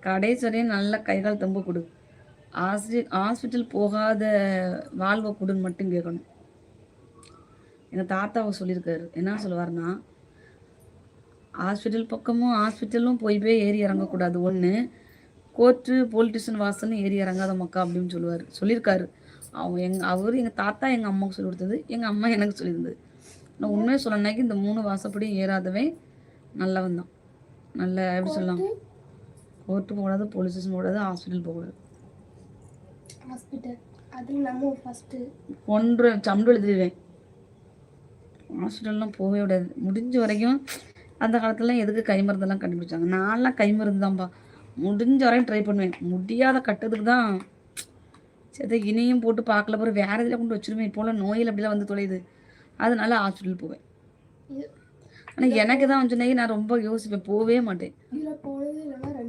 கடைசி வரையும் நல்ல கைகால் தம்பு கொடு. ஹாஸ்பிட்டல் போகாத வாழ்வை கொடுன்னு மட்டும் கேட்கணும். எங்கள் தாத்தாவை சொல்லியிருக்காரு. என்ன சொல்லுவார்னா, ஹாஸ்பிட்டலும் போய் ஏறி இறங்கக்கூடாது. ஒன்று கோர்ட்டு போலீஸ் வாசல்னு ஏறி இறங்காத மக்கா அப்படின்னு சொல்லியிருக்காரு. அவர் எங்கள் தாத்தா எங்கள் அம்மாவுக்கு சொல்லி கொடுத்தது, எங்கள் அம்மா எனக்கு சொல்லியிருந்தது. நான் உண்மையை சொல்லனாக்கி இந்த 3 வாசப்படியும் ஏறாதவன் நல்லவன் தான். நல்ல எப்படி சொல்லலாம், கோர்ட்டு போகக்கூடாது, போலீஸ் ஸ்டேஷன் போகக்கூடாது, ஹாஸ்பிட்டல் போகக்கூடாது. ஒன்று சம்பளம் எழுதிடுவேன். ஹாஸ்பிட்டல்லாம் போகவே விடாது. முடிஞ்ச வரைக்கும் அந்த காலத்துலலாம் எதுக்கு கை மருந்தெல்லாம் கண்டுபிடிச்சாங்க? நான்லாம் கை மருந்து தான்ப்பா முடிஞ்ச வரையும் ட்ரை பண்ணுவேன். முடியாத கட்டத்துக்கு தான் சரி இனியும் போட்டு பார்க்கல, பிறகு வேறு இதில் கொண்டு வச்சுருவேன். இப்போலாம் நோயில் அப்படிலாம் வந்து தொலையுது. அதனால ஹாஸ்பிட்டல் போவேன். ஆனால் எனக்கு தான் வந்து நான் ரொம்ப யோசிப்பேன், போவே மாட்டேன்.